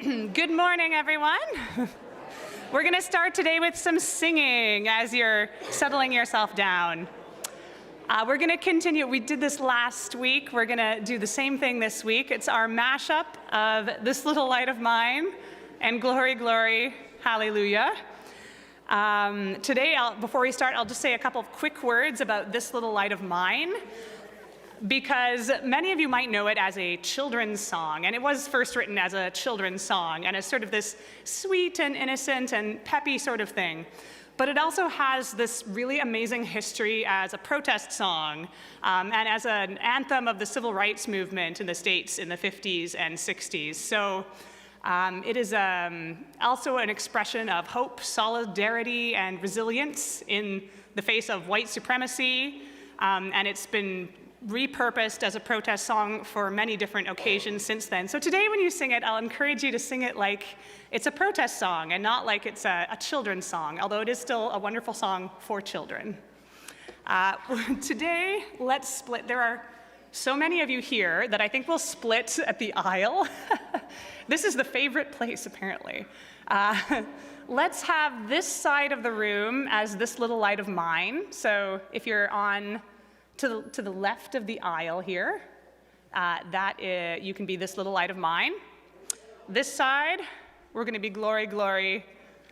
Good morning, everyone. We're going to start today with some singing as you're settling yourself down. We're going to continue. We did this last week. We're going to do the same thing this week. It's our mashup of This Little Light of Mine and Glory, Glory, Hallelujah. Today, before we start, I'll just say a couple of quick words about This Little Light of Mine, because many of you might know it as a children's song, and it was first written as a children's song, and as sort of this sweet and innocent and peppy sort of thing. But it also has this really amazing history as a protest song and as an anthem of the civil rights movement in the States in the 50s and 60s. So it is also an expression of hope, solidarity, and resilience in the face of white supremacy, and it's been repurposed as a protest song for many different occasions since then. So today when you sing it, I'll encourage you to sing it like it's a protest song and not like it's a children's song, although it is still a wonderful song for children. Today, let's split. There are so many of you here that I think we'll split at the aisle. This is the favorite place, apparently. Let's have this side of the room as This Little Light of Mine. So if you're on to the left of the aisle here, you can be This Little Light of Mine. This side, we're going to be Glory, Glory,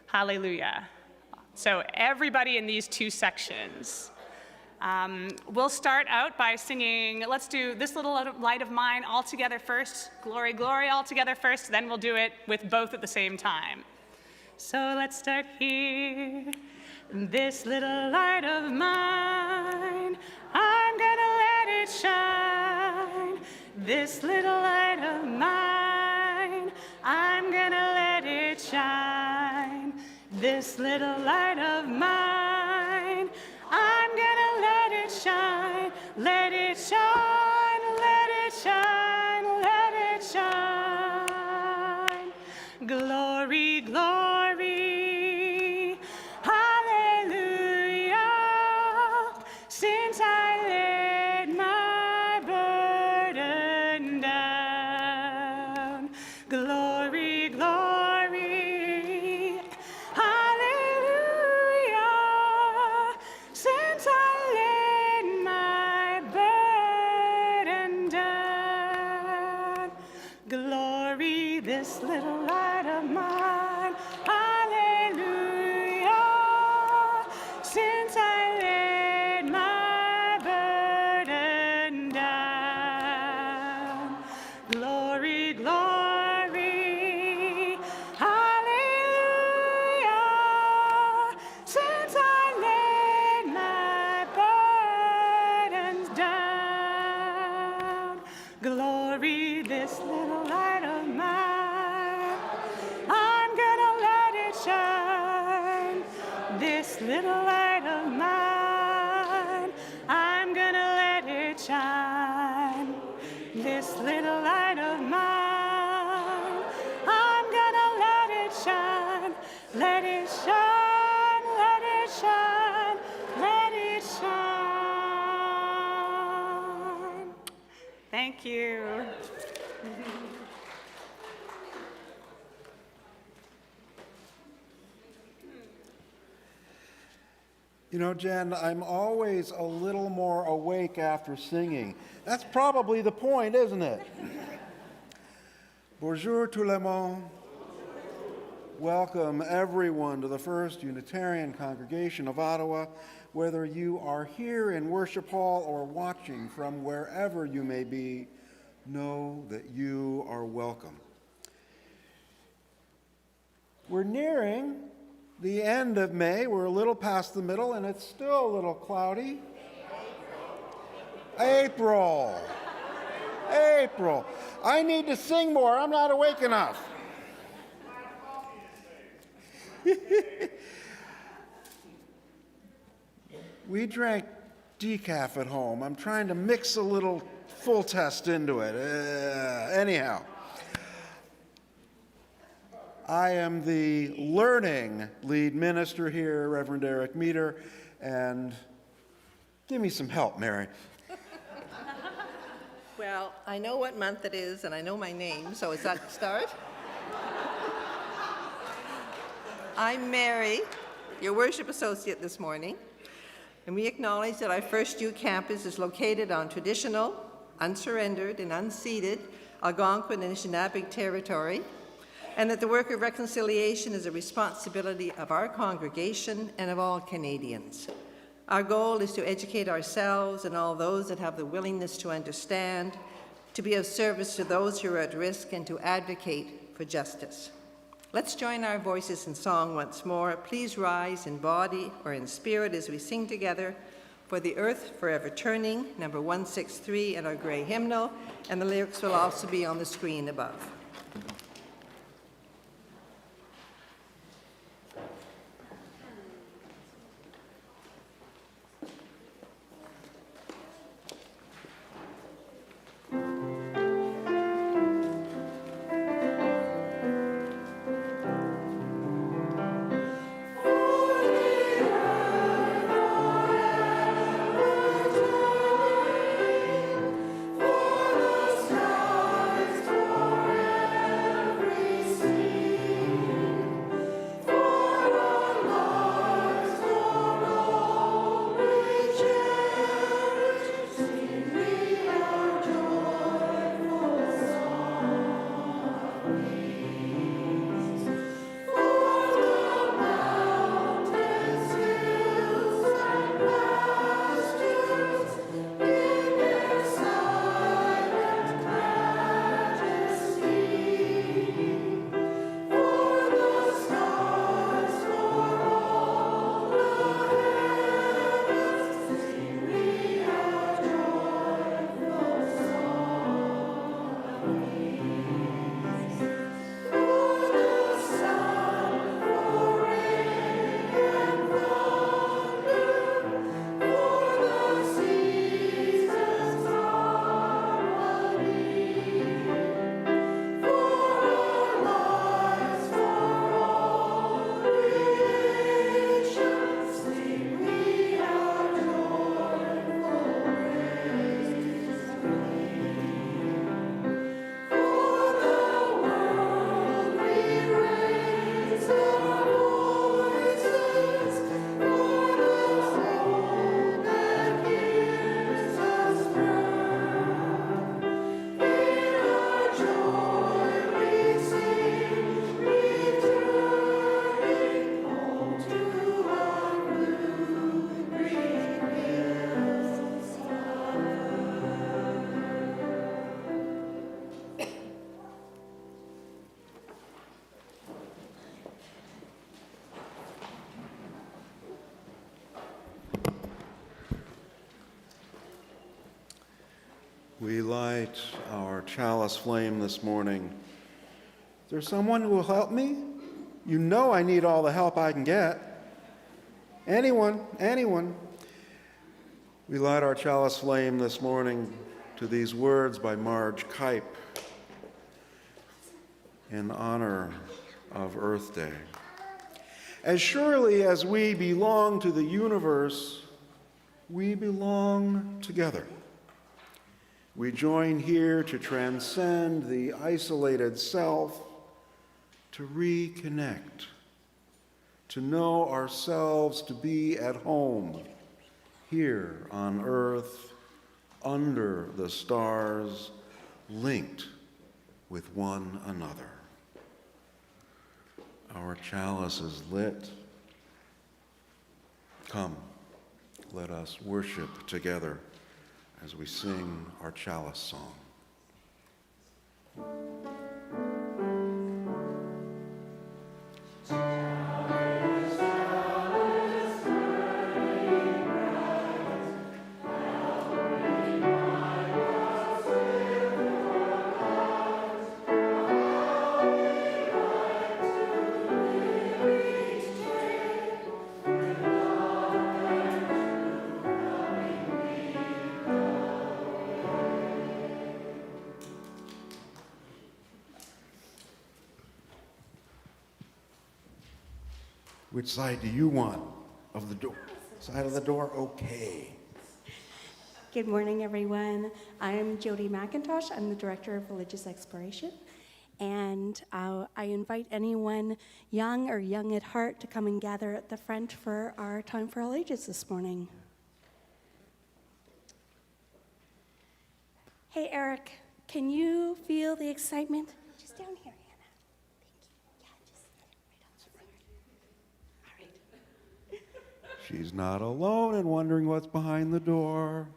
Hallelujah. So everybody in these two sections. We'll start out by singing, let's do This Little Light of Mine all together first, Glory, Glory all together first, then we'll do it with both at the same time. So let's start here. This little light of mine, I'm gonna let it shine. This little light of mine, I'm gonna let it shine. This little light of mine, I'm gonna let it shine. Let it shine, let it shine, let it shine. Glory, glory, hallelujah. Since I laid my burden down. Glory, glory, hallelujah. Since I laid my burden down. Glory, this little light of mine, hallelujah. Since I laid my burden down. Glory, glory, hallelujah. Since I laid my burdens down. Glory, this little light of mine, I'm gonna let it shine. This little light of mine, I'm gonna let it shine. This little light of mine, I'm gonna let it shine. Let it shine, let it shine, let it shine. Thank you. You know, Jen, I'm always a little more awake after singing. That's probably the point, isn't it? Bonjour tout le monde. Welcome everyone to the First Unitarian Congregation of Ottawa, whether you are here in Worship Hall or watching from wherever you may be, know that you are welcome. We're nearing the end of May. We're a little past the middle, and it's still a little cloudy. April. I need to sing more. I'm not awake enough. We drank decaf at home. I'm trying to mix a little full test into it. Anyhow. I am the learning lead minister here, Reverend Eric, and give me some help, Mary. Well, I know what month it is, and I know my name, so is that the start? I'm Mary, your worship associate this morning, and we acknowledge that our FirstU campus is located on traditional, unsurrendered, and unceded Algonquin and Anishinaabe territory, and that the work of reconciliation is a responsibility of our congregation and of all Canadians. Our goal is to educate ourselves and all those that have the willingness to understand, to be of service to those who are at risk, and to advocate for justice. Let's join our voices in song once more. Please rise in body or in spirit as we sing together For the Earth Forever Turning, number 163 in our gray hymnal, and the lyrics will also be on the screen above. We light our chalice flame this morning. Is there someone who will help me? You know I need all the help I can get. Anyone. We light our chalice flame this morning to these words by Marge Kipe in honor of Earth Day. As surely as we belong to the universe, we belong together. We join here to transcend the isolated self, to reconnect, to know ourselves to be at home here on earth, under the stars, linked with one another. Our chalice is lit. Come, let us worship together as we sing our chalice song. Which side do you want of the door? Side of the door? Okay. Good morning, everyone. I'm Jody McIntosh. I'm the Director of Religious Exploration. And I invite anyone young or young at heart to come and gather at the front for our Time for All Ages this morning. Hey, Eric, can you feel the excitement? Just down here, Hannah. Thank you. Yeah, just right on the floor. All right. She's not alone in wondering what's behind the door.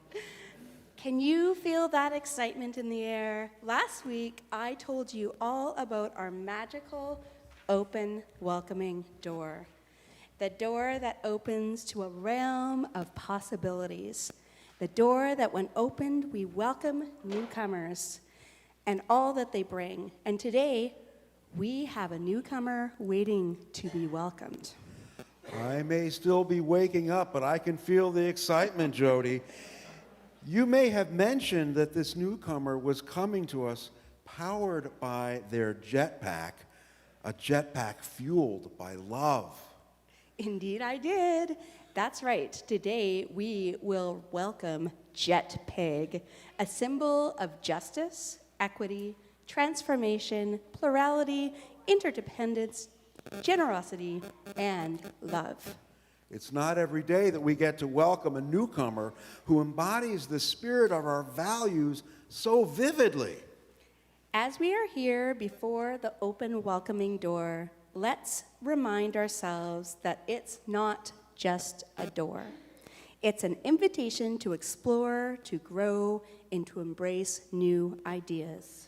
Can you feel that excitement in the air? Last week, I told you all about our magical, open, welcoming door. The door that opens to a realm of possibilities. The door that, when opened, we welcome newcomers and all that they bring. And today, we have a newcomer waiting to be welcomed. I may still be waking up, but I can feel the excitement, Jody. You may have mentioned that this newcomer was coming to us powered by their jetpack, a jetpack fueled by love. Indeed, I did. That's right. Today, we will welcome JetPig, a symbol of justice, equity, transformation, plurality, interdependence, generosity, and love. It's not every day that we get to welcome a newcomer who embodies the spirit of our values so vividly. As we are here before the open welcoming door, let's remind ourselves that it's not just a door. It's an invitation to explore, to grow, and to embrace new ideas.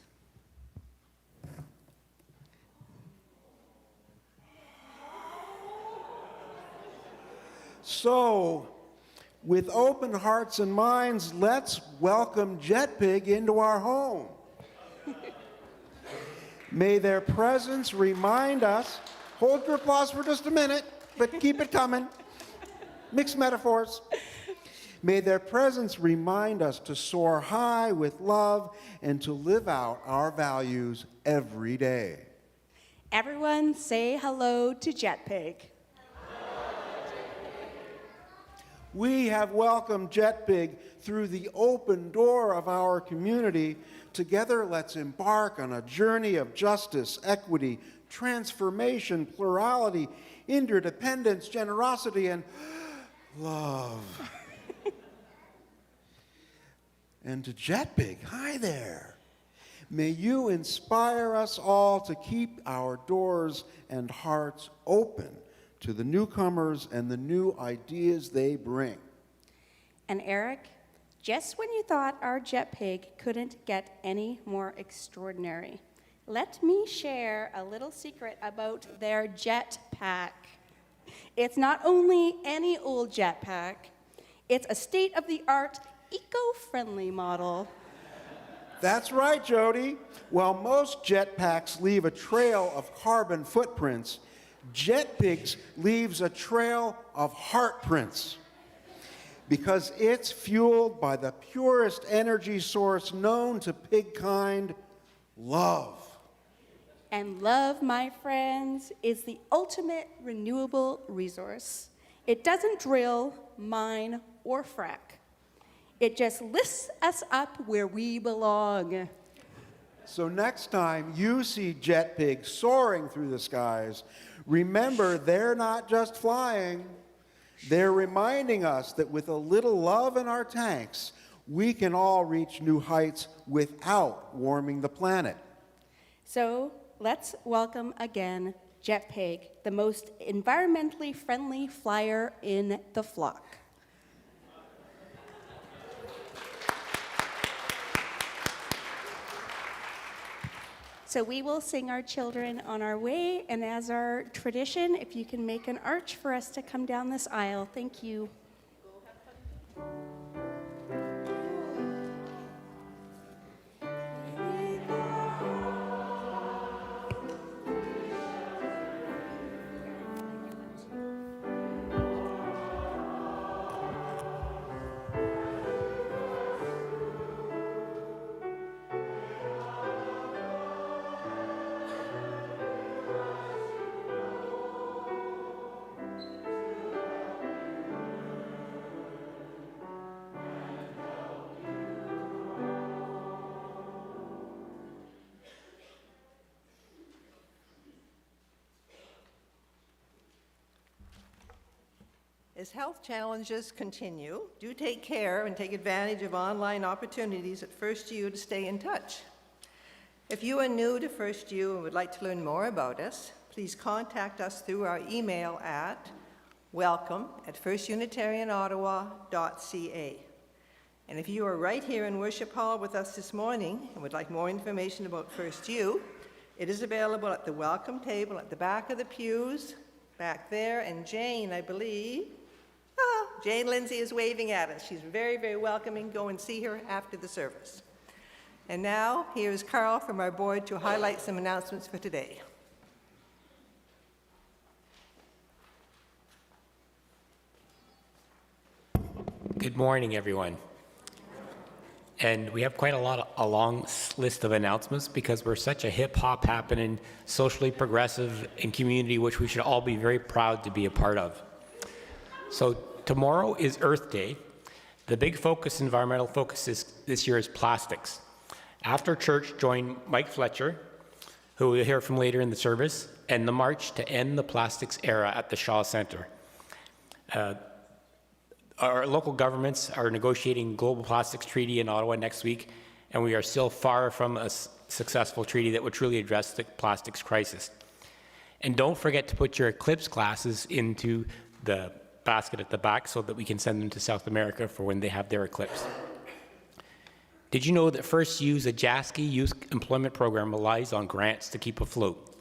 So, with open hearts and minds, let's welcome JetPig into our home. May their presence remind us, hold your applause for just a minute, but keep it coming. Mixed metaphors. May their presence remind us to soar high with love and to live out our values every day. Everyone say hello to JetPig. We have welcomed JetPig through the open door of our community. Together, let's embark on a journey of justice, equity, transformation, plurality, interdependence, generosity, and love. And to JetPig, hi there. May you inspire us all to keep our doors and hearts open to the newcomers and the new ideas they bring. And Eric, just when you thought our JetPig couldn't get any more extraordinary, let me share a little secret about their jetpack. It's not only any old jetpack, it's a state-of-the-art, eco-friendly model. That's right, Jody. While most jetpacks leave a trail of carbon footprints, JetPig's leaves a trail of heart prints because it's fueled by the purest energy source known to pigkind, love. And love, my friends, is the ultimate renewable resource. It doesn't drill, mine, or frack. It just lifts us up where we belong. So next time you see JetPig soaring through the skies, remember they're not just flying. They're reminding us that with a little love in our tanks, we can all reach new heights without warming the planet. So let's welcome again JetPig, the most environmentally friendly flyer in the flock. So we will sing our children on our way, and as our tradition, if you can make an arch for us to come down this aisle. Thank you. As health challenges continue, do take care and take advantage of online opportunities at FirstU to stay in touch. If you are new to FirstU and would like to learn more about us, please contact us through our email at welcome@firstunitarianottawa.ca. And if you are right here in Worship Hall with us this morning and would like more information about FirstU, it is available at the welcome table at the back of the pews, back there, and Jane, I believe, Jane Lindsay is waving at us. She's very, very welcoming. Go and see her after the service. And now, here's Carl from our board to highlight some announcements for today. Good morning, everyone. And we have quite a long list of announcements because we're such a hip-hop happening, socially progressive and community which we should all be very proud to be a part of. So tomorrow is Earth Day. The big focus, environmental focus this year is plastics. After church, join Mike Fletcher, who we'll hear from later in the service, and the march to end the plastics era at the Shaw Centre. Our local governments are negotiating global plastics treaty in Ottawa next week, and we are still far from a successful treaty that would truly address the plastics crisis. And don't forget to put your eclipse glasses into the basket at the back so that we can send them to South America for when they have their eclipse. Did you know that FirstU's Ajaski Youth Employment Program relies on grants to keep afloat?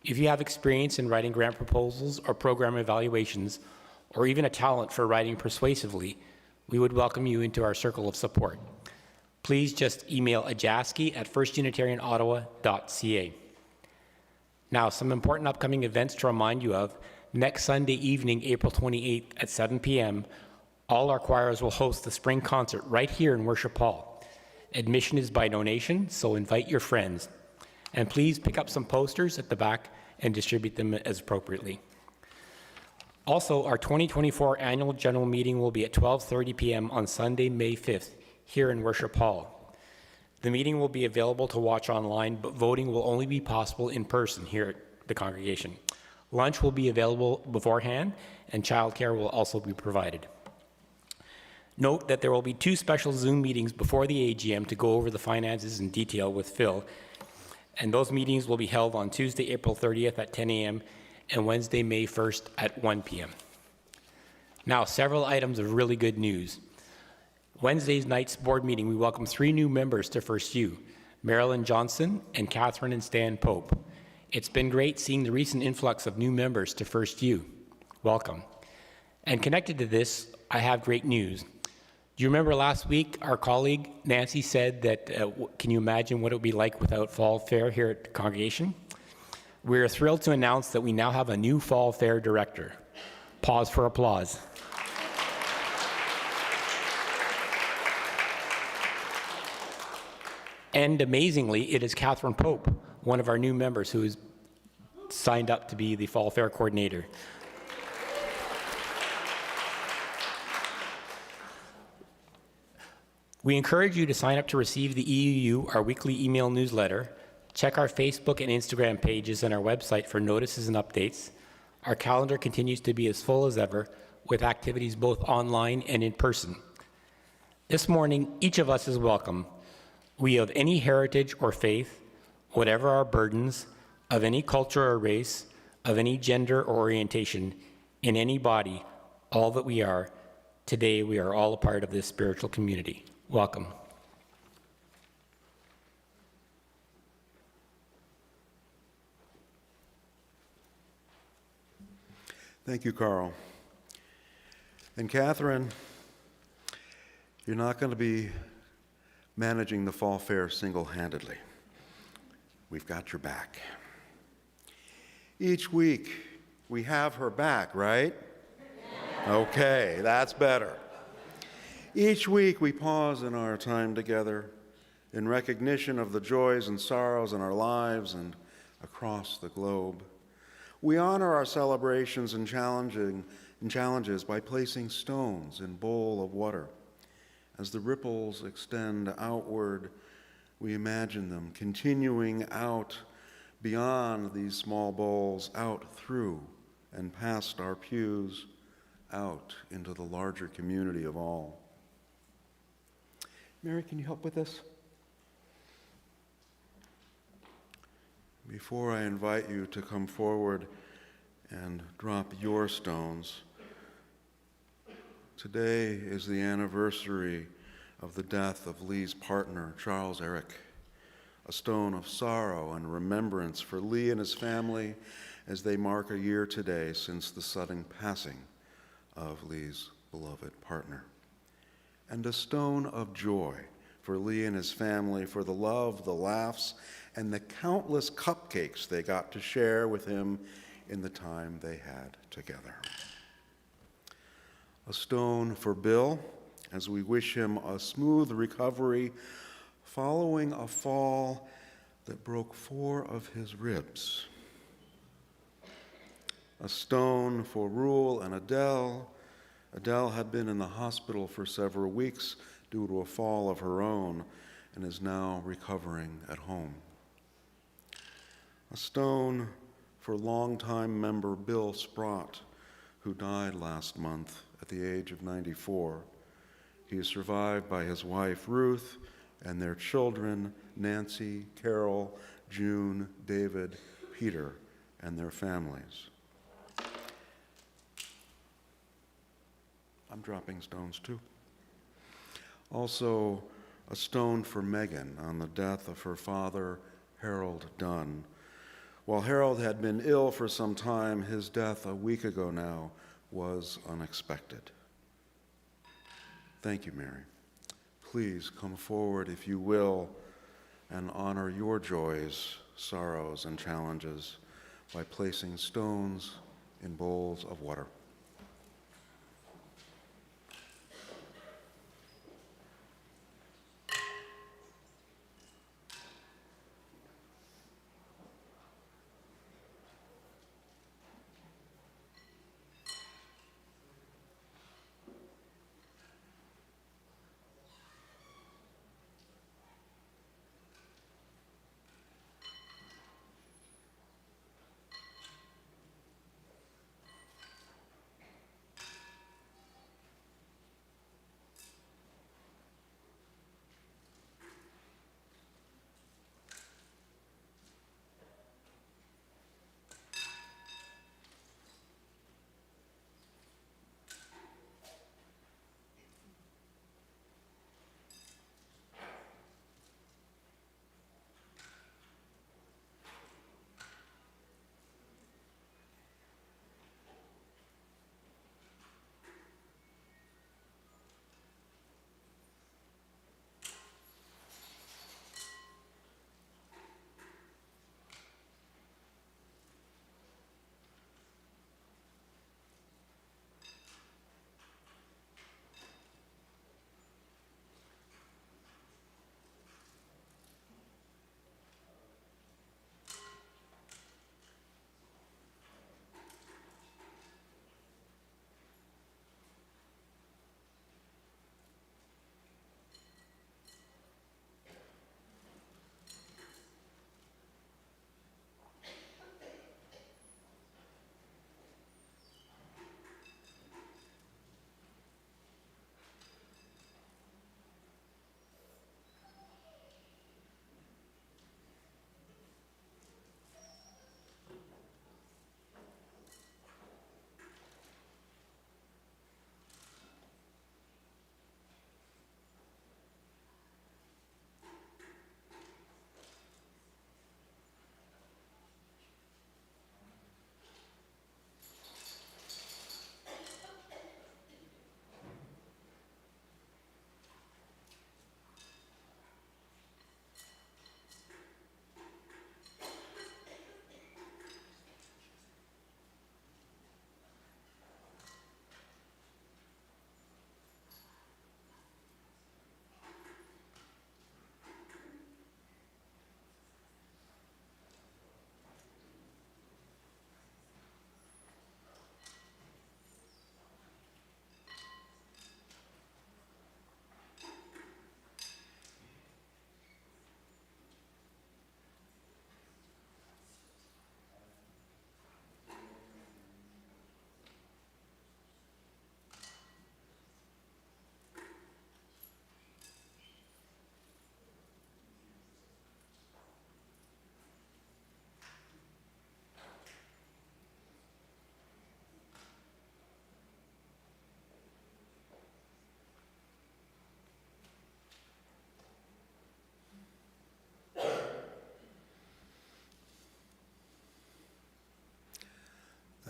If you have experience in writing grant proposals or program evaluations, or even a talent for writing persuasively, we would welcome you into our circle of support. Please just email ajaski@firstunitarianottawa.ca. Now, some important upcoming events to remind you of. Next Sunday evening, April 28th at 7 p.m., all our choirs will host the spring concert right here in Worship Hall. Admission is by donation, so invite your friends. And please pick up some posters at the back and distribute them as appropriately. Also, our 2024 annual general meeting will be at 12:30 p.m. on Sunday, May 5th, here in Worship Hall. The meeting will be available to watch online, but voting will only be possible in person here at the congregation. Lunch will be available beforehand, and childcare will also be provided. Note that there will be 2 special Zoom meetings before the AGM to go over the finances in detail with Phil, and those meetings will be held on Tuesday, April 30th at 10 a.m. and Wednesday, May 1st at 1 p.m. Now, several items of really good news. Wednesday's night's board meeting, we welcome 3 new members to FirstU, Marilyn Johnson and Catherine and Stan Pope. It's been great seeing the recent influx of new members to FirstU. Welcome. And connected to this, I have great news. Do you remember last week our colleague Nancy said that, can you imagine what it would be like without Fall Fair here at the congregation? We're thrilled to announce that we now have a new Fall Fair director. Pause for applause. And amazingly, it is Catherine Pope, one of our new members, who has signed up to be the Fall Fair coordinator. We encourage you to sign up to receive the EUU, our weekly email newsletter. Check our Facebook and Instagram pages and our website for notices and updates. Our calendar continues to be as full as ever, with activities both online and in person. This morning, each of us is welcome. We of any heritage or faith, whatever our burdens, of any culture or race, of any gender or orientation, in any body, all that we are, today we are all a part of this spiritual community. Welcome. Thank you, Carl. And Catherine, you're not going to be managing the Fall Fair single-handedly. We've got your back. Each week, we have her back, right? Okay, that's better. Each week, we pause in our time together in recognition of the joys and sorrows in our lives and across the globe. We honor our celebrations and challenges by placing stones in a bowl of water. As the ripples extend outward, we imagine them continuing out beyond these small bowls, out through and past our pews, out into the larger community of all. Mary, can you help with this? Before I invite you to come forward and drop your stones, today is the anniversary of the death of Lee's partner, Charles Eric, a stone of sorrow and remembrance for Lee and his family as they mark a year today since the sudden passing of Lee's beloved partner. And a stone of joy for Lee and his family for the love, the laughs, and the countless cupcakes they got to share with him in the time they had together. A stone for Bill, as we wish him a smooth recovery following a fall that broke 4 of his ribs. A stone for Rule and Adele. Adele had been in the hospital for several weeks due to a fall of her own and is now recovering at home. A stone for longtime member Bill Sprott, who died last month at the age of 94. He is survived by his wife, Ruth, and their children, Nancy, Carol, June, David, Peter, and their families. I'm dropping stones too. Also, a stone for Megan on the death of her father, Harold Dunn. While Harold had been ill for some time, his death a week ago now was unexpected. Thank you, Mary. Please come forward, if you will, and honor your joys, sorrows, and challenges by placing stones in bowls of water.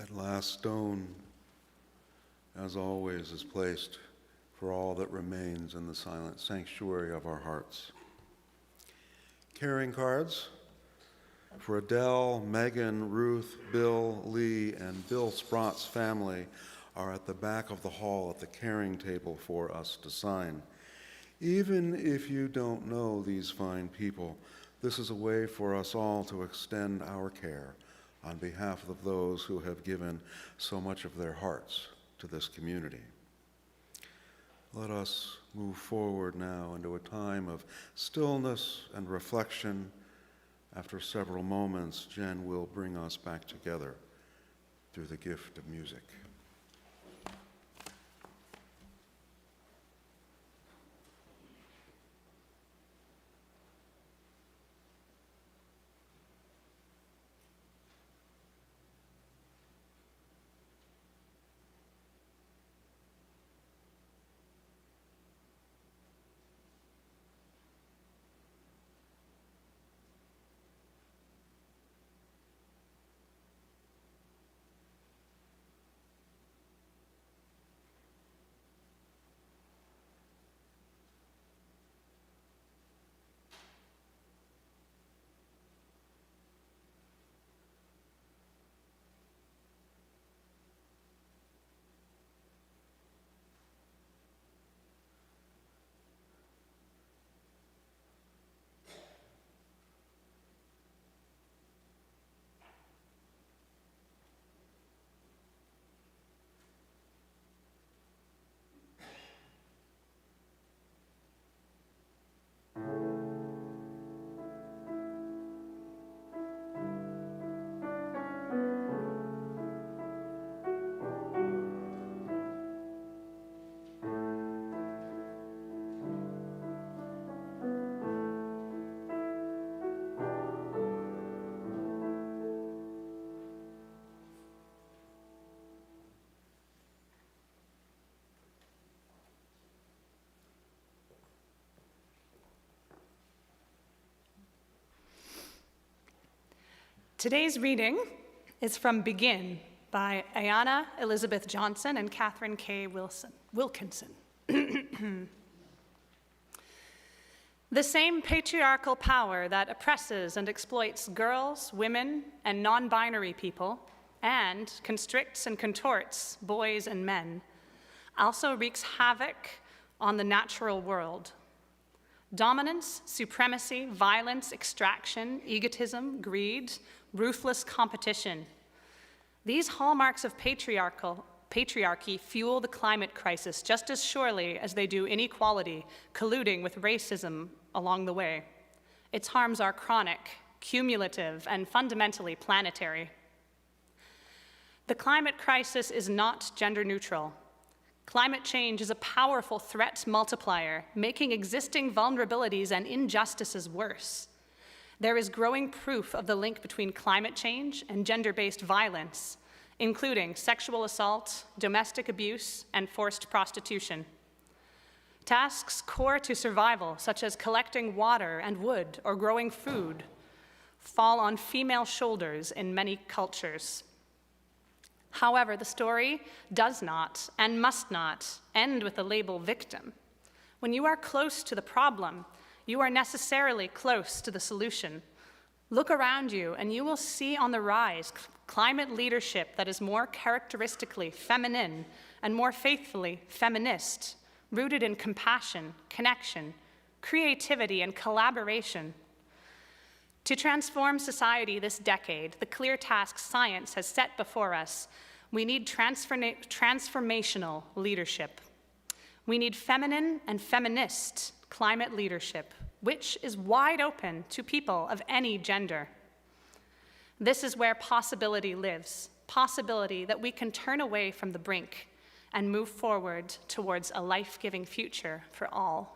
That last stone, as always, is placed for all that remains in the silent sanctuary of our hearts. Carrying cards for Adele, Megan, Ruth, Bill, Lee, and Bill Sprott's family are at the back of the hall at the caring table for us to sign. Even if you don't know these fine people, this is a way for us all to extend our care on behalf of those who have given so much of their hearts to this community. Let us move forward now into a time of stillness and reflection. After several moments, Jen will bring us back together through the gift of music. Today's reading is from Begin by Ayanna Elizabeth Johnson and Catherine K. Wilkinson. The same patriarchal power that oppresses and exploits girls, women, and non-binary people, and constricts and contorts boys and men, also wreaks havoc on the natural world. Dominance, supremacy, violence, extraction, egotism, greed, ruthless competition. These hallmarks of patriarchy fuel the climate crisis just as surely as they do inequality, colluding with racism along the way. Its harms are chronic, cumulative, and fundamentally planetary. The climate crisis is not gender neutral. Climate change is a powerful threat multiplier, making existing vulnerabilities and injustices worse. There is growing proof of the link between climate change and gender-based violence, including sexual assault, domestic abuse, and forced prostitution. Tasks core to survival, such as collecting water and wood or growing food, fall on female shoulders in many cultures. However, the story does not and must not end with the label victim. When you are close to the problem, you are necessarily close to the solution. Look around you and you will see on the rise climate leadership that is more characteristically feminine and more faithfully feminist, rooted in compassion, connection, creativity, and collaboration. To transform society this decade, the clear task science has set before us, we need transformational leadership. We need feminine and feminist climate leadership, which is wide open to people of any gender. This is where possibility lives, possibility that we can turn away from the brink and move forward towards a life-giving future for all.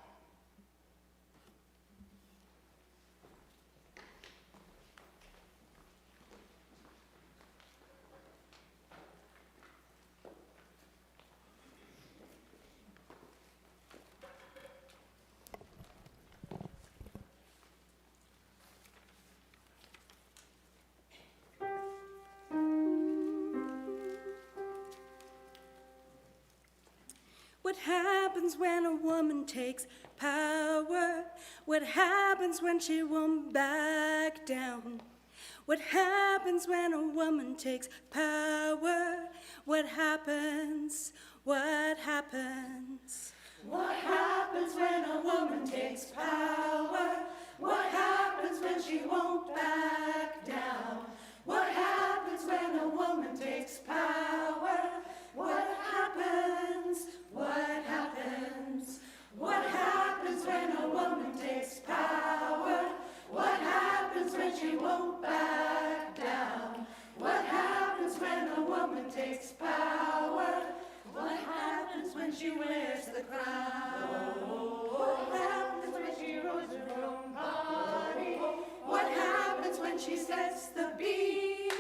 What happens when a woman takes power? What happens when she won't back down? What happens when a woman takes power? What happens? What happens? What happens when a woman takes power? What happens when she won't back down? What happens when a woman takes power? What happens? What happens? What happens when a woman takes power? What happens when she won't back down? What happens when a woman takes power? What happens when she wears the crown? What happens when she rules her own body? What happens when she sets the beat?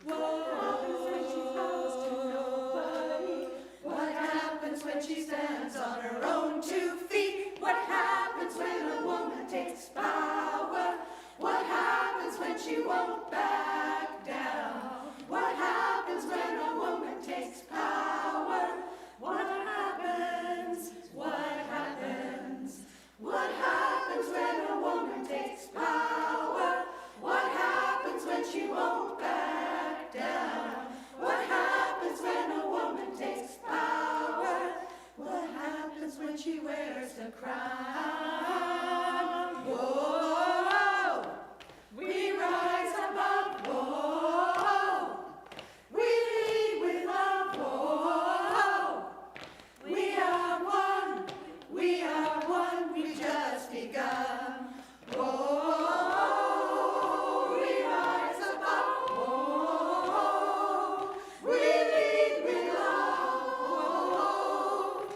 What happens when she bows to nobody? What happens when she stands on her own 2 feet? What happens when a woman takes power? What happens when she won't back down? What happens when a woman takes power? What happens? What happens? What happens when a woman takes power? What happens when she won't back down? What happens when a woman takes power? What happens when she wears the crown? Whoa! We rise above, whoa! We lead with love, whoa! We are one, we've just begun. Whoa! We rise above, whoa! We lead with love, whoa!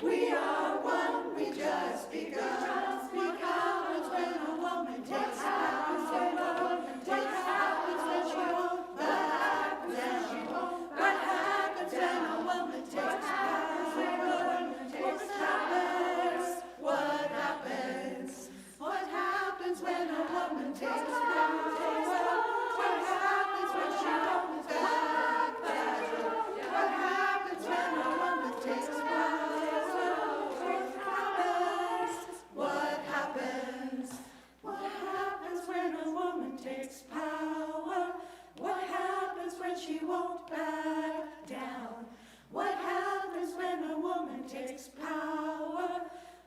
We are one, we've just begun. What happens when a woman takes power? What happens when she won't back down? What happens when a woman takes power? What happens? What happens? What happens when a woman takes power? What happens when she won't back down? What happens when a woman takes power? What happens? What happens when a woman takes power? What happens when she won't back down? What happens when a woman takes power?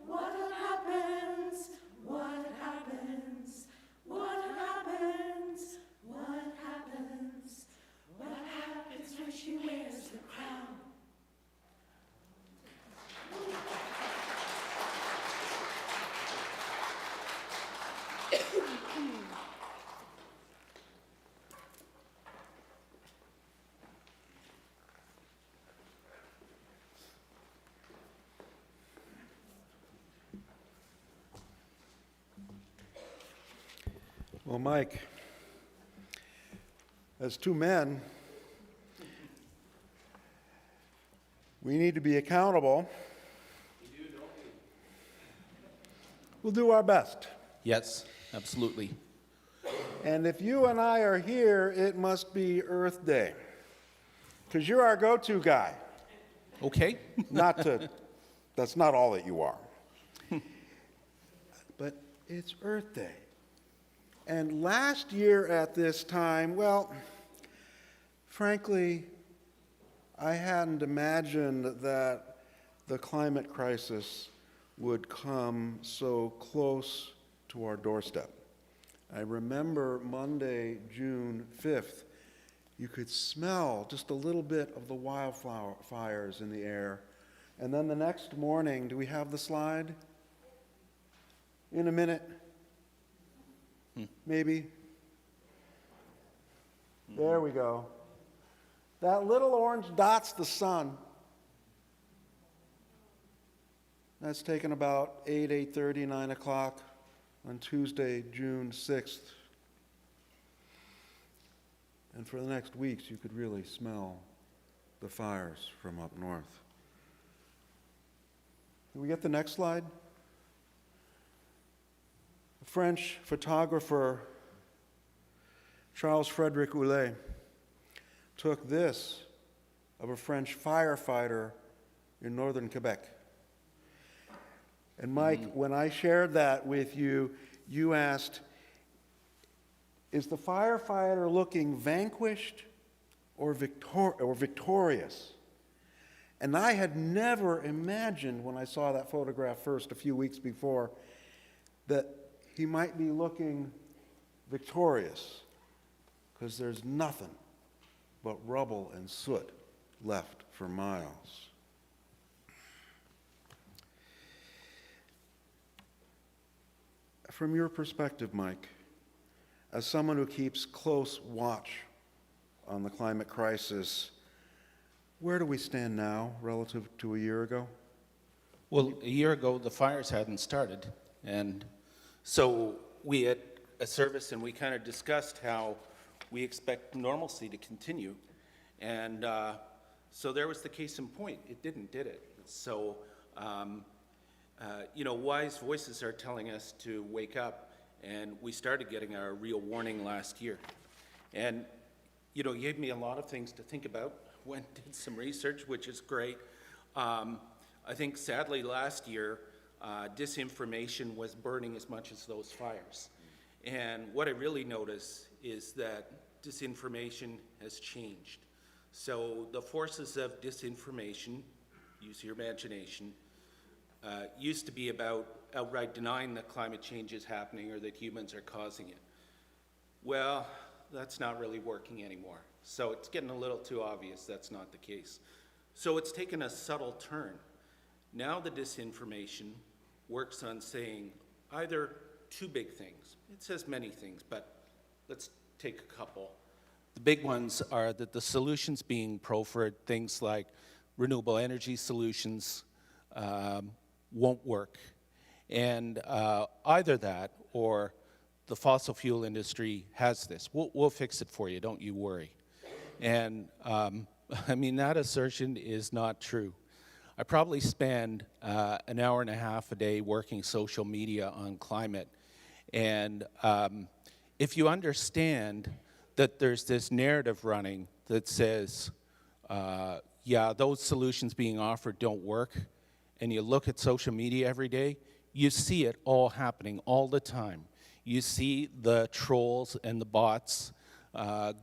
What happens? What happens? What happens? What happens? What happens when she wears the crown? Well, Mike, as 2 men, we need to be accountable. We'll do our best. Yes, absolutely. And if you and I are here, it must be Earth Day, because you're our go-to guy. Okay. That's not all that you are. But it's Earth Day. And last year at this time, well, frankly, I hadn't imagined that the climate crisis would come so close to our doorstep. I remember Monday, June 5th, you could smell just a little bit of the wildfires in the air. And then the next morning, do we have the slide? In a minute. Maybe. There we go. That little orange dot's the sun. That's taken about 8:30, 9 o'clock on Tuesday, June 6th. And for the next weeks, you could really smell the fires from up north. Can we get the next slide? A French photographer, Charles Frederick Houlet, took this of a French firefighter in northern Quebec. And Mike, when I shared that with you, you asked, is the firefighter looking vanquished or victorious? And I had never imagined when I saw that photograph first a few weeks before that he might be looking victorious, because there's nothing but rubble and soot left for miles. From your perspective, Mike, as someone who keeps close watch on the climate crisis, where do we stand now relative to a year ago? Well, a year ago, the fires hadn't started. And so we had a service and we kind of discussed how we expect normalcy to continue. And so there was the case in point. It didn't, did it? So, wise voices are telling us to wake up, and we started getting our real warning last year. And, you gave me a lot of things to think about. Went and did some research, which is great. I think sadly last year, disinformation was burning as much as those fires. And what I really notice is that disinformation has changed. So the forces of disinformation, use your imagination, used to be about outright denying that climate change is happening or that humans are causing it. Well, that's not really working anymore. So it's getting a little too obvious that's not the case. So it's taken a subtle turn. Now the disinformation works on saying either two big things. It says many things, but let's take a couple. The big ones are that the solutions being proffered, things like renewable energy solutions, won't work. And either that or the fossil fuel industry has this. We'll fix it for you, don't you worry. And that assertion is not true. I probably spend an hour and a half a day working social media on climate. And if you understand that there's this narrative running that says, those solutions being offered don't work, and you look at social media every day, you see it all happening all the time. You see the trolls and the bots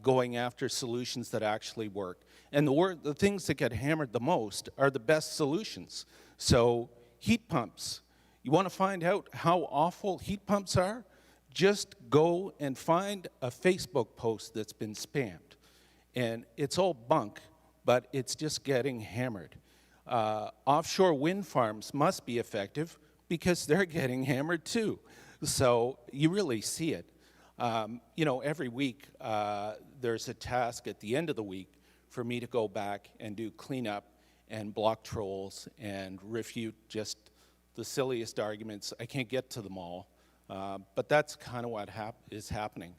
going after solutions that actually work. And the things that get hammered the most are the best solutions. So heat pumps. You want to find out how awful heat pumps are? Just go and find a Facebook post that's been spammed. And it's all bunk, but it's just getting hammered. Offshore wind farms must be effective because they're getting hammered too. So you really see it. Every week there's a task at the end of the week for me to go back and do cleanup and block trolls and refute just the silliest arguments. I can't get to them all, but that's kind of what is happening.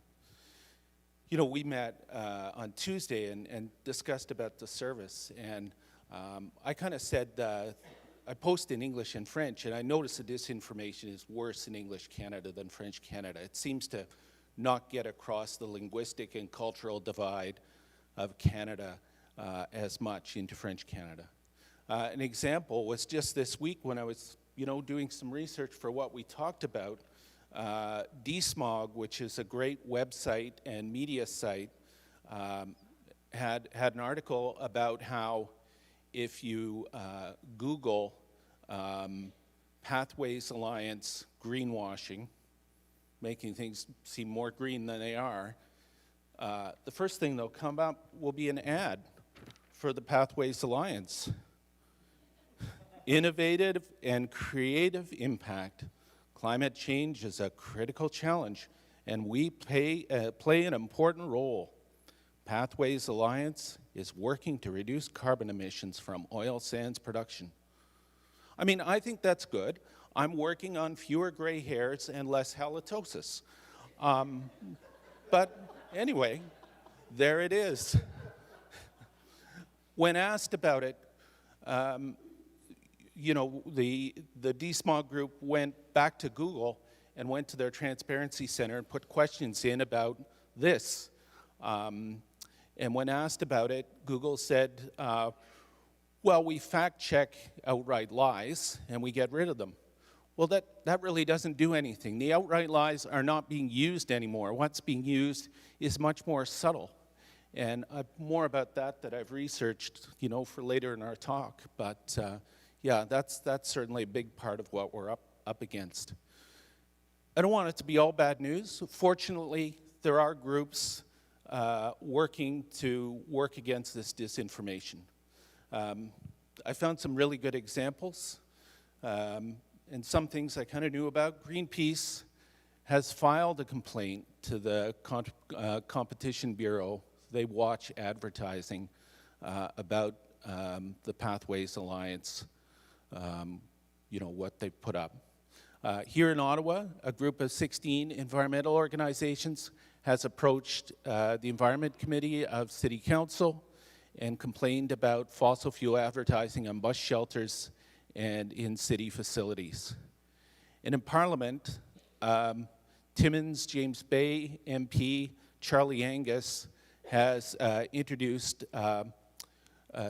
We met on Tuesday and discussed about the service, and I kind of said, I post in English and French, and I notice that disinformation is worse in English Canada than French Canada. It seems to not get across the linguistic and cultural divide of Canada as much into French Canada. An example was just this week when I was, doing some research for what we talked about. DSmog, which is a great website and media site, had an article about how if you Google Pathways Alliance greenwashing, making things seem more green than they are, the first thing that'll come up will be an ad for the Pathways Alliance. Innovative and creative impact. Climate change is a critical challenge, and we play an important role. Pathways Alliance is working to reduce carbon emissions from oil sands production. I think that's good. I'm working on fewer gray hairs and less halitosis. But anyway, there it is. When asked about it, the DSmog group went back to Google and went to their transparency center and put questions in about this. And when asked about it, Google said, well, we fact-check outright lies, and we get rid of them. Well, that really doesn't do anything. The outright lies are not being used anymore. What's being used is much more subtle. And more about that I've researched, for later in our talk. But yeah, that's certainly a big part of what we're up against. I don't want it to be all bad news. Fortunately, there are groups working against this disinformation. I found some really good examples. And some things I kind of knew about. Greenpeace has filed a complaint to the Competition Bureau. They watch advertising about the Pathways Alliance, what they put up. Here in Ottawa, a group of 16 environmental organizations has approached the Environment Committee of City Council and complained about fossil fuel advertising on bus shelters and in city facilities. And in Parliament, Timmins James Bay MP Charlie Angus has introduced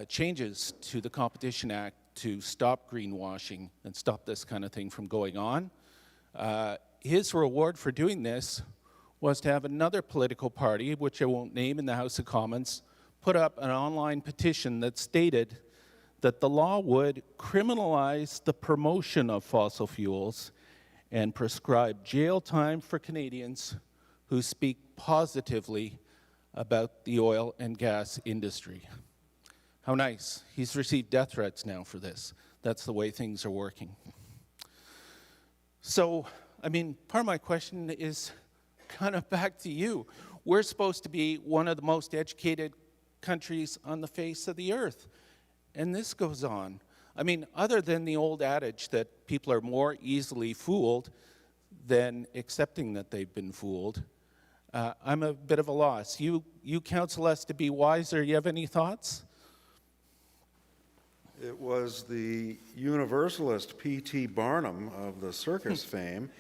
changes to the Competition Act to stop greenwashing and stop this kind of thing from going on. His reward for doing this was to have another political party, which I won't name, in the House of Commons, put up an online petition that stated that the law would criminalize the promotion of fossil fuels and prescribe jail time for Canadians who speak positively about the oil and gas industry. How nice. He's received death threats now for this. That's the way things are working. So, part of my question is kind of back to you. We're supposed to be one of the most educated countries on the face of the earth. And this goes on. Other than the old adage that people are more easily fooled than accepting that they've been fooled, I'm a bit of a loss. You counsel us to be wiser. You have any thoughts? It was the Universalist P.T. Barnum of the circus fame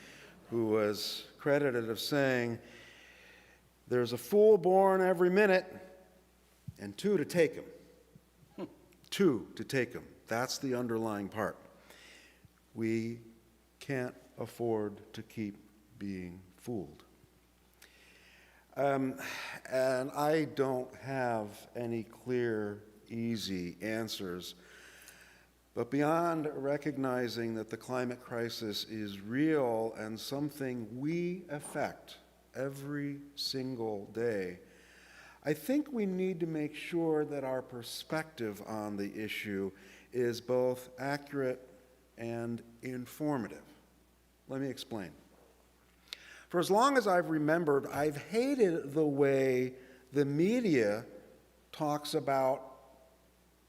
who was credited of saying, "There's a fool born every minute and two to take him." Two to take them. That's the underlying part. We can't afford to keep being fooled. And I don't have any clear, easy answers. But beyond recognizing that the climate crisis is real and something we affect every single day, I think we need to make sure that our perspective on the issue is both accurate and informative. Let me explain. For as long as I've remembered, I've hated the way the media talks about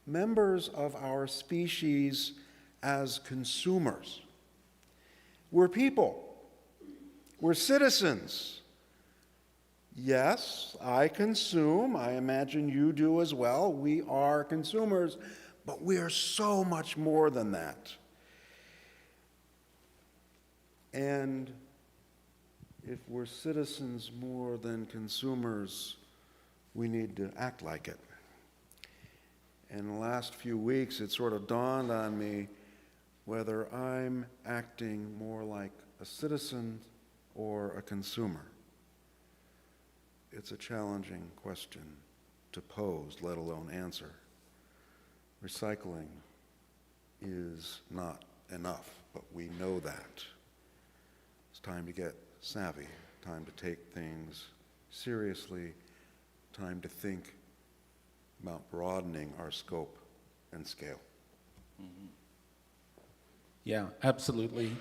members of our species as consumers. We're people. We're citizens. Yes, I consume. I imagine you do as well. We are consumers, but we are so much more than that. And if we're citizens more than consumers, we need to act like it. In the last few weeks, it sort of dawned on me whether I'm acting more like a citizen or a consumer. It's a challenging question to pose, let alone answer. Recycling is not enough, but we know that. It's time to get savvy, time to take things seriously, time to think about broadening our scope and scale. Mm-hmm. Yeah, absolutely.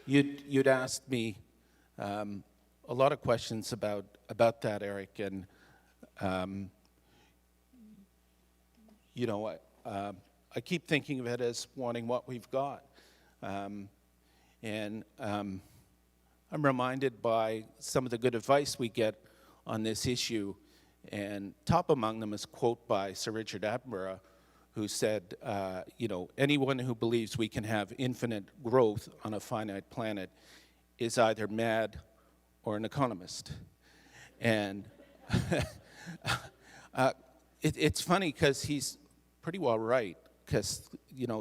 You'd asked me a lot of questions about that, Eric, and I keep thinking of it as wanting what we've got, and I'm reminded by some of the good advice we get on this issue, and top among them is a quote by Sir Richard Attenborough, who said, anyone who believes we can have infinite growth on a finite planet is either mad or an economist. And it's funny because he's pretty well right, because,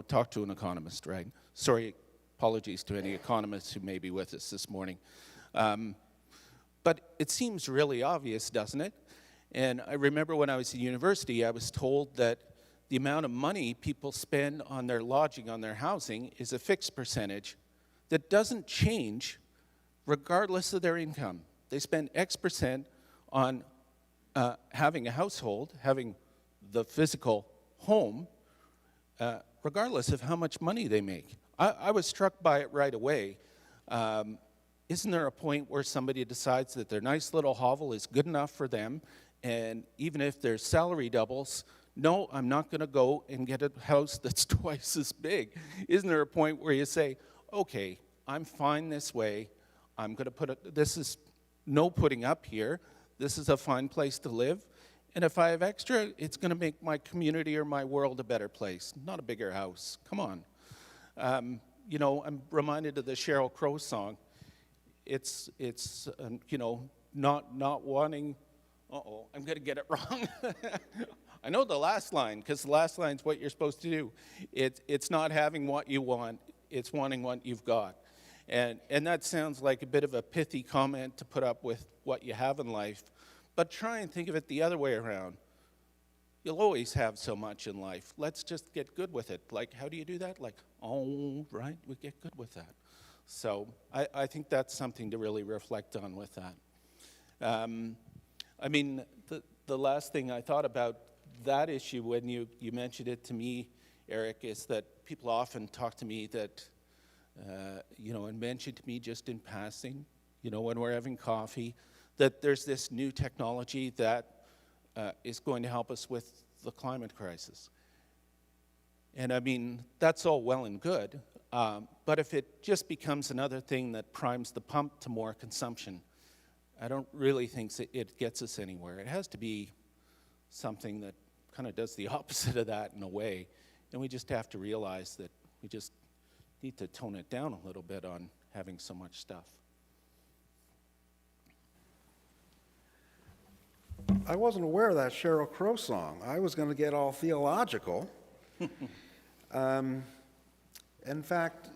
talk to an economist, right? Sorry, apologies to any economists who may be with us this morning. But it seems really obvious, doesn't it? And I remember when I was at university, I was told that the amount of money people spend on their lodging, on their housing, is a fixed percentage that doesn't change regardless of their income. They spend X percent on having a household, having the physical home, regardless of how much money they make. I was struck by it right away. Isn't there a point where somebody decides that their nice little hovel is good enough for them, and even if their salary doubles, no, I'm not going to go and get a house that's twice as big? Isn't there a point where you say, okay, I'm fine this way, I'm going to this is no putting up here, this is a fine place to live, and if I have extra, it's going to make my community or my world a better place, not a bigger house. Come on. I'm reminded of the Sheryl Crow song. It's not wanting, I'm going to get it wrong. I know the last line, because the last line's what you're supposed to do. It's not having what you want, it's wanting what you've got. And that sounds like a bit of a pithy comment to put up with what you have in life, but try and think of it the other way around. You'll always have so much in life. Let's just get good with it. Like, how do you do that? Like, right, we get good with that. So I think that's something to really reflect on with that. The last thing I thought about that issue when you mentioned it to me, Eric, is that people often talk to me that, and mention to me just in passing, when we're having coffee, that there's this new technology that is going to help us with the climate crisis. And that's all well and good, but if it just becomes another thing that primes the pump to more consumption, I don't really think it gets us anywhere. It has to be something that kind of does the opposite of that in a way, and we just have to realize that we just need to tone it down a little bit on having so much stuff. I wasn't aware of that Sheryl Crow song. I was going to get all theological. In fact,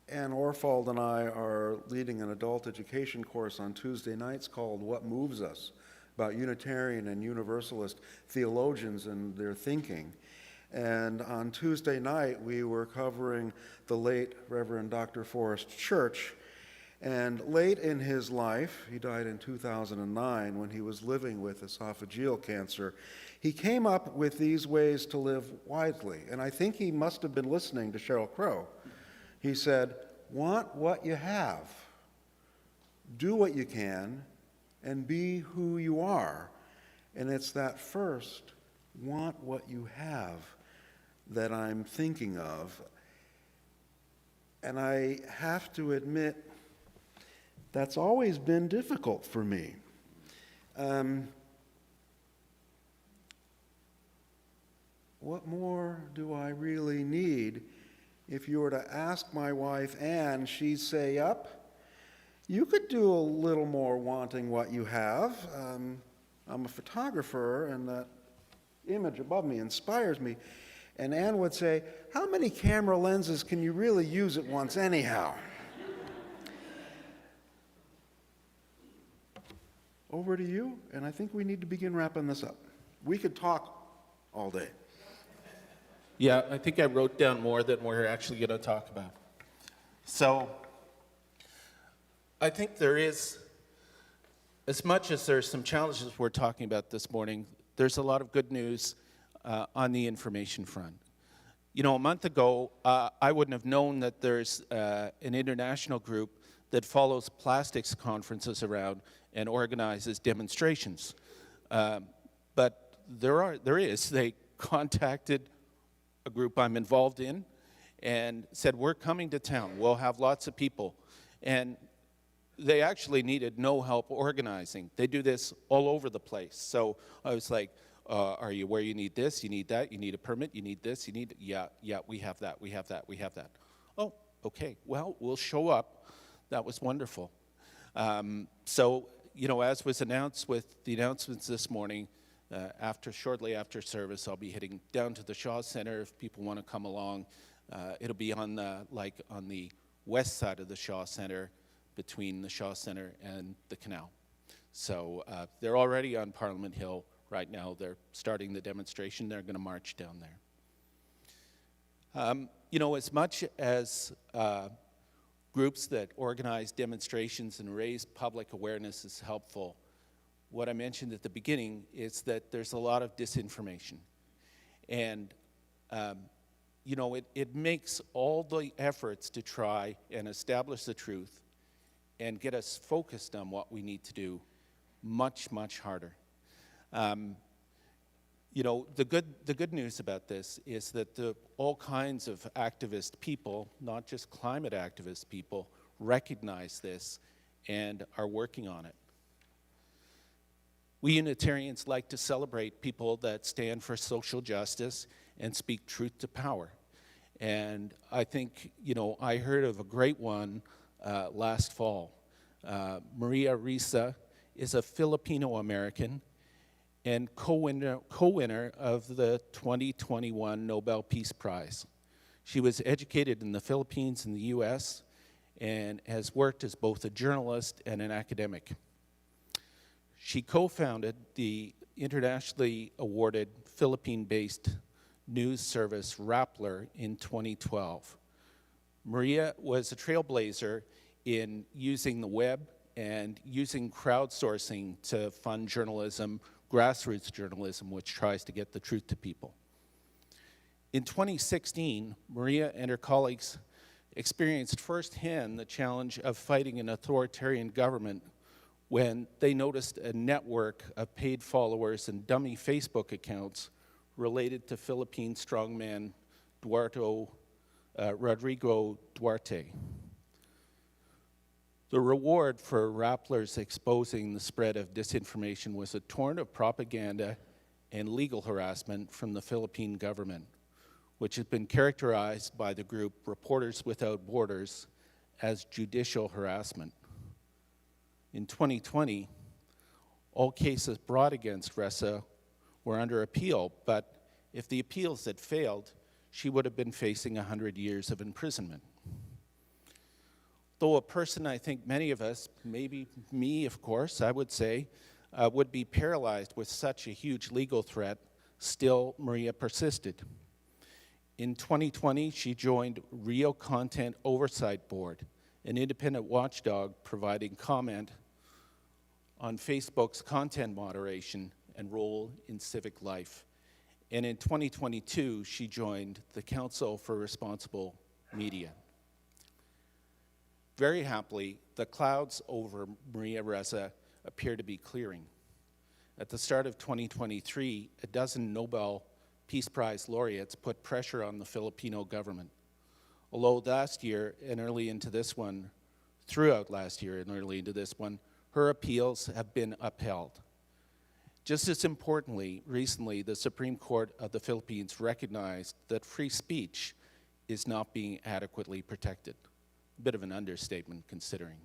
Ann Orfald and I are leading an adult education course on Tuesday nights called What Moves Us, about Unitarian and Universalist theologians and their thinking. And on Tuesday night, we were covering the late Reverend Dr. Forrest Church. And late in his life, he died in 2009 when he was living with esophageal cancer, he came up with these ways to live wisely. And I think he must have been listening to Sheryl Crow. He said, want what you have, do what you can, and be who you are. And it's that first, want what you have, that I'm thinking of. And I have to admit, that's always been difficult for me. What more do I really need? If you were to ask my wife, Ann, she'd say, "Yup, you could do a little more wanting what you have. I'm a photographer, and that image above me inspires me." And Ann would say, "How many camera lenses can you really use at once anyhow?" Over to you, and I think we need to begin wrapping this up. We could talk all day. Yeah, I think I wrote down more than we're actually going to talk about. So I think there is, as much as there's some challenges we're talking about this morning, there's a lot of good news on the information front. A month ago, I wouldn't have known that there's an international group that follows plastics conferences around and organizes demonstrations. But there is. They contacted a group I'm involved in and said, we're coming to town. We'll have lots of people. And they actually needed no help organizing. They do this all over the place. So I was like, are you where you need this, you need that, you need a permit, you need this, you need, yeah, we have that. Oh, okay, well, we'll show up. That was wonderful. So, as was announced with the announcements this morning, Shortly after service, I'll be heading down to the Shaw Center if people want to come along. It'll be on the west side of the Shaw Center, between the Shaw Center and the canal. So they're already on Parliament Hill right now. They're starting the demonstration. They're going to march down there. As much as groups that organize demonstrations and raise public awareness is helpful, what I mentioned at the beginning is that there's a lot of disinformation. And, it makes all the efforts to try and establish the truth and get us focused on what we need to do much, much harder. The good news about this is that all kinds of activist people, not just climate activist people, recognize this and are working on it. We Unitarians like to celebrate people that stand for social justice and speak truth to power. And I think, I heard of a great one last fall. Maria Ressa is a Filipino-American and co-winner of the 2021 Nobel Peace Prize. She was educated in the Philippines and the U.S. and has worked as both a journalist and an academic. She co-founded the internationally awarded Philippine-based news service Rappler in 2012. Maria was a trailblazer in using the web and using crowdsourcing to fund journalism, grassroots journalism, which tries to get the truth to people. In 2016, Maria and her colleagues experienced firsthand the challenge of fighting an authoritarian government when they noticed a network of paid followers and dummy Facebook accounts related to Philippine strongman Rodrigo Duarte. The reward for Rappler's exposing the spread of disinformation was a torrent of propaganda and legal harassment from the Philippine government, which has been characterized by the group Reporters Without Borders as judicial harassment. In 2020, all cases brought against Ressa were under appeal, but if the appeals had failed, she would have been facing 100 years of imprisonment. Though a person I think many of us, maybe me of course, I would say, would be paralyzed with such a huge legal threat, still Maria persisted. In 2020, she joined Rio Content Oversight Board, an independent watchdog providing comment on Facebook's content moderation and role in civic life. And in 2022, she joined the Council for Responsible Media. Very happily, the clouds over Maria Ressa appear to be clearing. At the start of 2023, a dozen Nobel Peace Prize laureates put pressure on the Filipino government. Although throughout last year and early into this one, her appeals have been upheld. Just as importantly, recently, the Supreme Court of the Philippines recognized that free speech is not being adequately protected. A bit of an understatement, considering.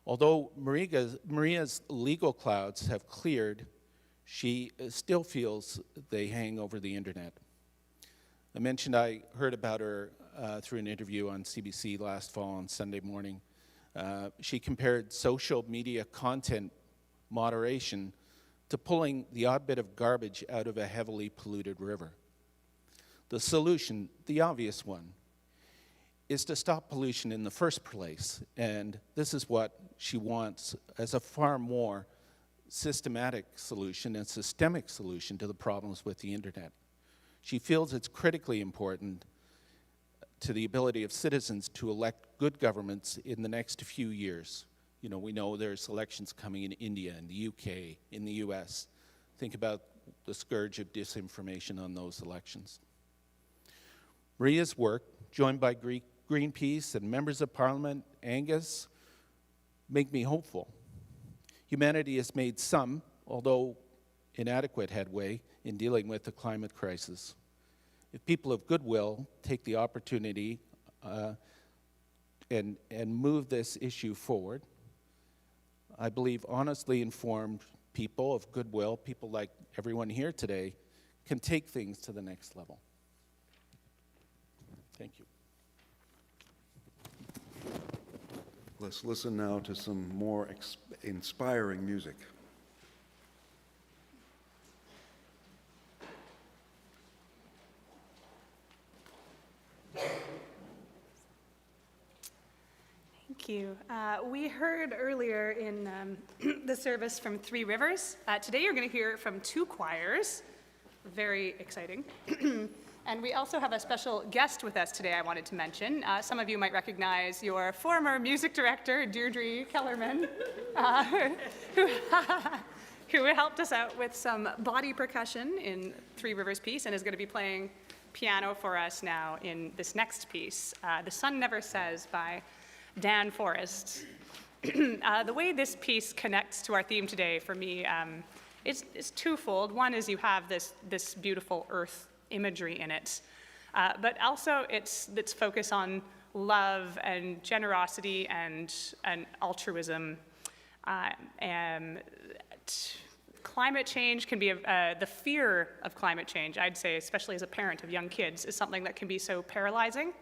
Although Maria's legal clouds have cleared, she still feels they hang over the internet. I mentioned I heard about her through an interview on CBC last fall on Sunday morning. She compared social media content moderation to pulling the odd bit of garbage out of a heavily polluted river. The solution, the obvious one, is to stop pollution in the first place, and this is what she wants as a far more systematic solution and systemic solution to the problems with the internet. She feels it's critically important to the ability of citizens to elect good governments in the next few years. We know there's elections coming in India, in the UK, in the US. Think about the scourge of disinformation on those elections. Maria's work, joined by Greenpeace and members of Parliament, Angus, make me hopeful. Humanity has made some, although inadequate, headway in dealing with the climate crisis. If people of goodwill take the opportunity and move this issue forward, I believe honestly informed people of goodwill, people like everyone here today, can take things to the next level. Thank you. Let's listen now to some more inspiring music. Thank you. We heard earlier in the service from Three Rivers. Today you're going to hear from two choirs. Very exciting. And we also have a special guest with us today I wanted to mention. Some of you might recognize your former music director, Deirdre Kellerman, who helped us out with some body percussion in Three Rivers piece and is going to be playing piano for us now in this next piece, The Sun Never Says by Dan Forrest. The way this piece connects to our theme today for me is twofold. One is you have this beautiful earth imagery in it, but also its focus on love and generosity and altruism. Climate change can be, the fear of climate change, I'd say, especially as a parent of young kids, is something that can be so paralyzing.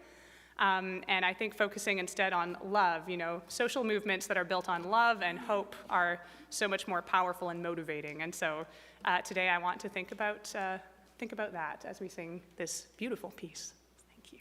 And I think focusing instead on love, social movements that are built on love and hope are so much more powerful and motivating. And so today I want to think about that as we sing this beautiful piece. Thank you.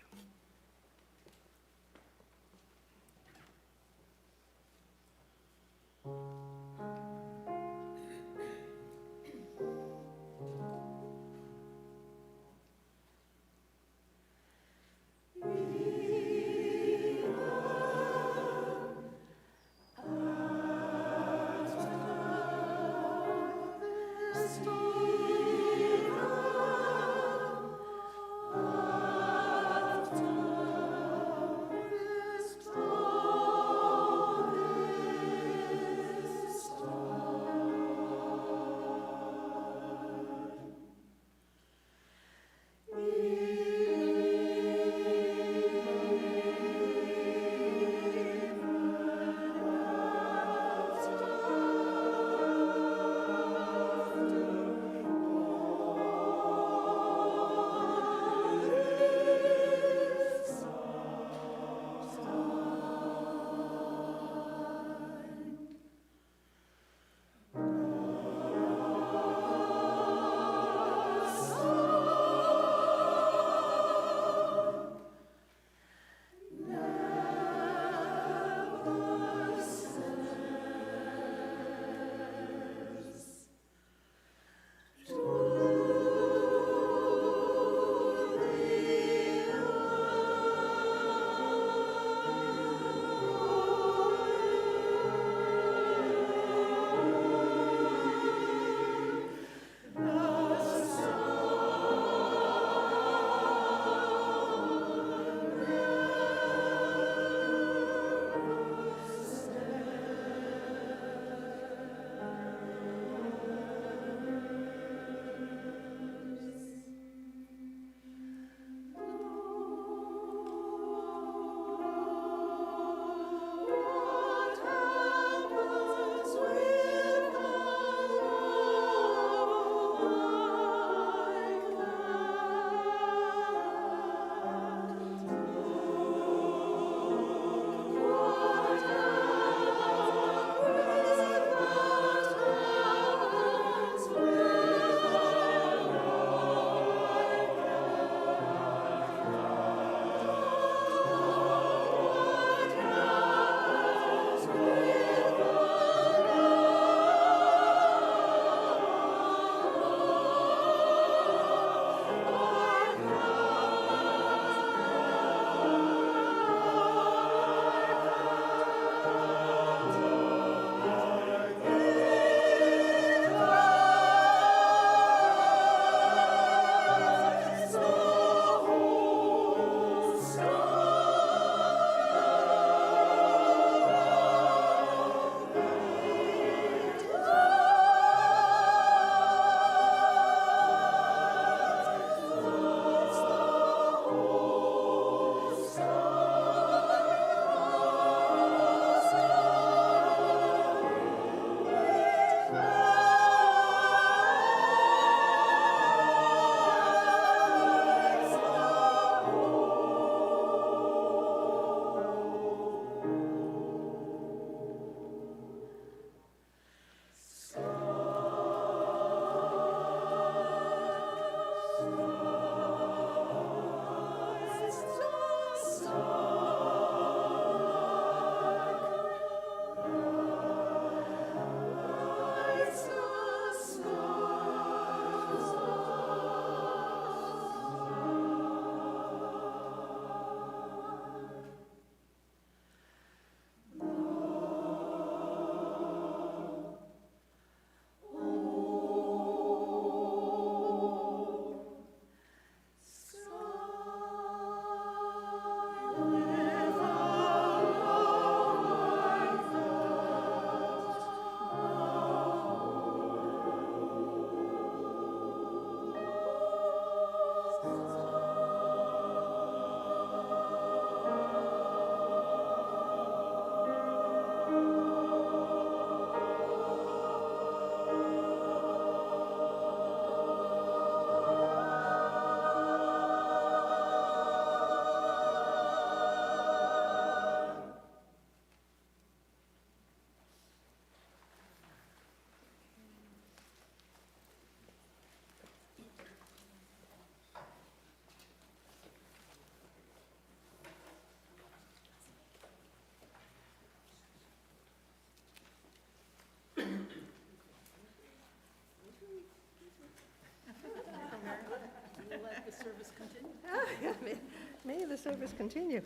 May the service continue.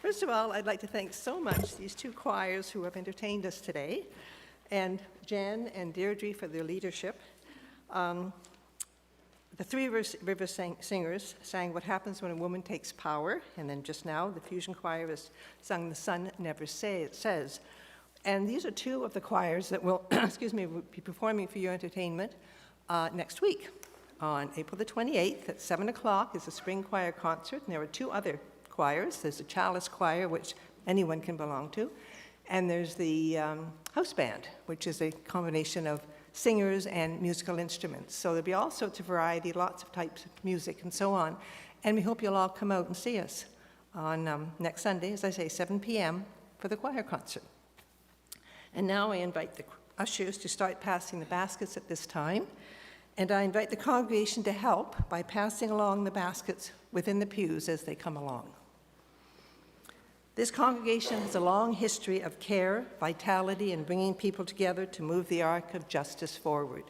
First of all, I'd like to thank so much these two choirs who have entertained us today, and Jan and Deirdre for their leadership. The Three River Singers sang What Happens When a Woman Takes Power, and then just now the Fusion Choir has sung The Sun Never Says. And these are two of the choirs that will, will be performing for your entertainment next week. On April the 28th at 7 o'clock is a spring choir concert, and there are two other choirs. There's a chalice choir, which anyone can belong to, and there's the house band, which is a combination of singers and musical instruments. So there'll be all sorts of variety, lots of types of music and so on. And we hope you'll all come out and see us on next Sunday, as I say, 7 p.m. for the choir concert. And now I invite the ushers to start passing the baskets at this time. And I invite the congregation to help by passing along the baskets within the pews as they come along. This congregation has a long history of care, vitality, and bringing people together to move the arc of justice forward.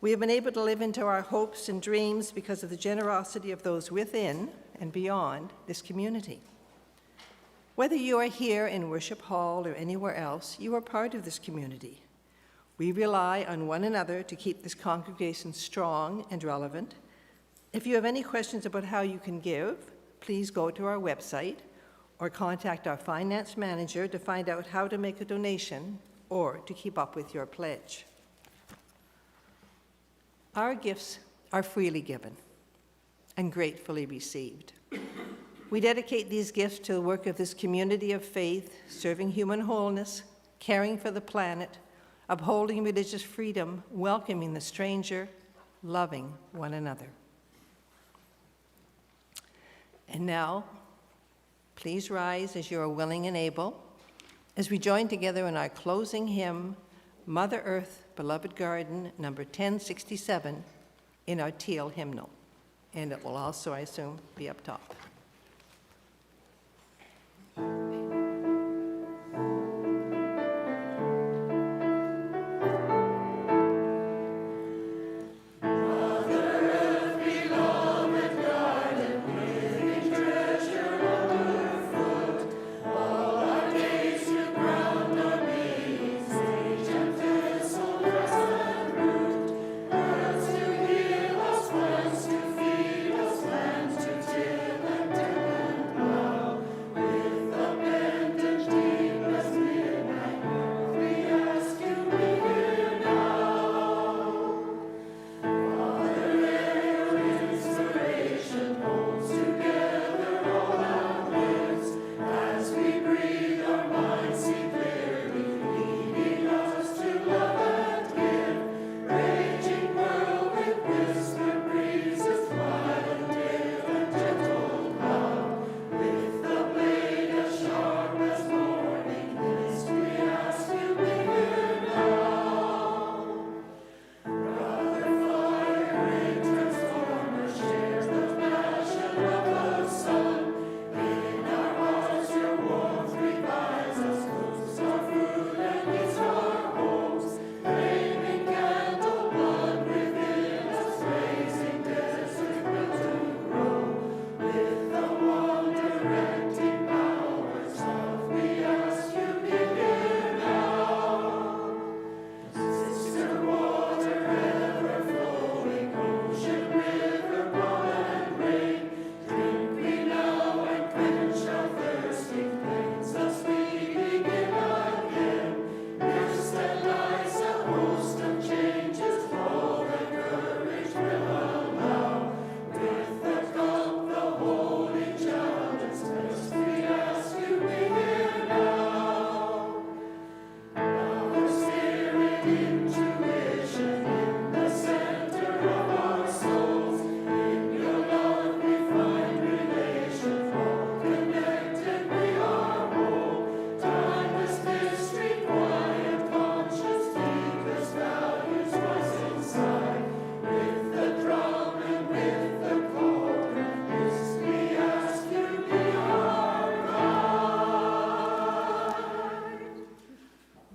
We have been able to live into our hopes and dreams because of the generosity of those within and beyond this community. Whether you are here in Worship Hall or anywhere else, you are part of this community. We rely on one another to keep this congregation strong and relevant. If you have any questions about how you can give, please go to our website or contact our finance manager to find out how to make a donation or to keep up with your pledge. Our gifts are freely given and gratefully received. We dedicate these gifts to the work of this community of faith, serving human wholeness, caring for the planet, upholding religious freedom, welcoming the stranger, loving one another. And now, please rise as you are willing and able, as we join together in our closing hymn, Mother Earth, Beloved Garden, number 1067, in our teal hymnal. And it will also, I assume, be up top.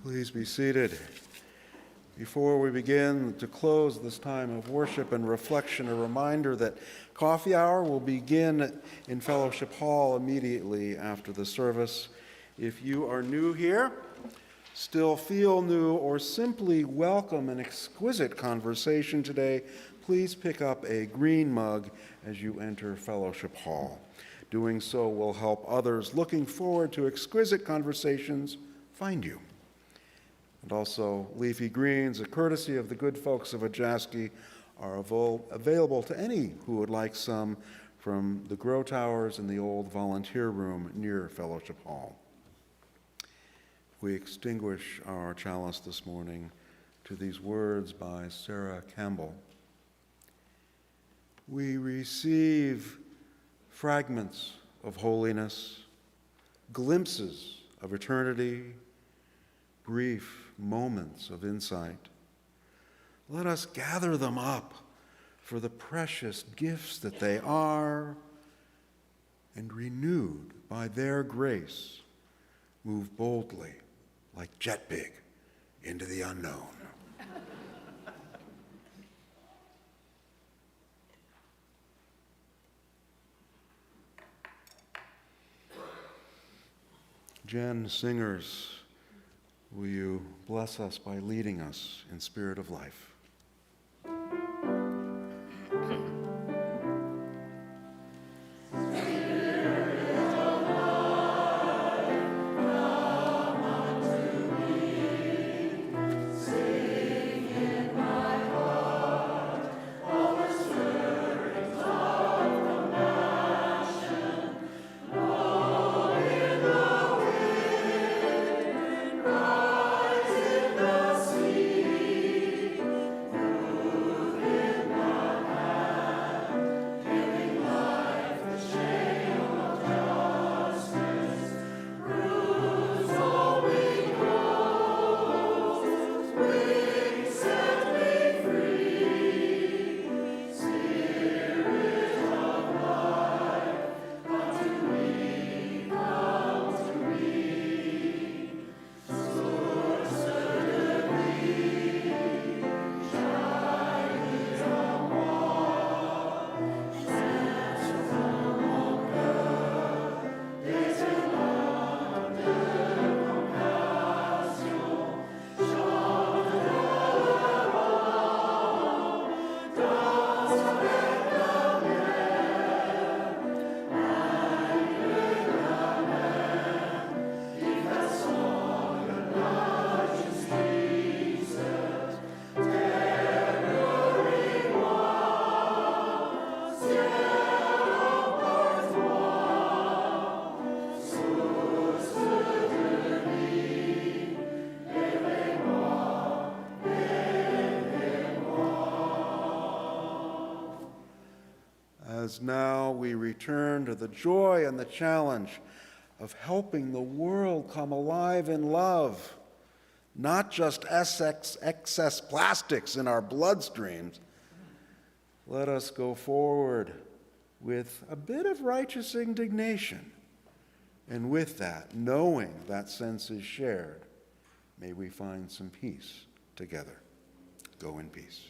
Please be seated. Before we begin to close this time of worship and reflection, a reminder that coffee hour will begin in Fellowship Hall immediately after the service. If you are new here, still feel new, or simply welcome an exquisite conversation today, please pick up a green mug as you enter Fellowship Hall. Doing so will help others looking forward to exquisite conversations find you. And also, leafy greens, a courtesy of the good folks of Ajaski, are available to any who would like some from the grow towers in the old volunteer room near Fellowship Hall. We extinguish our chalice this morning to these words by Sarah Campbell. We receive fragments of holiness, glimpses of eternity, brief moments of insight. Let us gather them up for the precious gifts that they are, and renewed by their grace, move boldly like Jetbig into the unknown. Jen, singers, will you bless us by leading us in spirit of life? As now we return to the joy and the challenge of helping the world come alive in love, not just excess plastics in our bloodstreams, let us go forward with a bit of righteous indignation. And with that, knowing that sense is shared, may we find some peace together. Go in peace.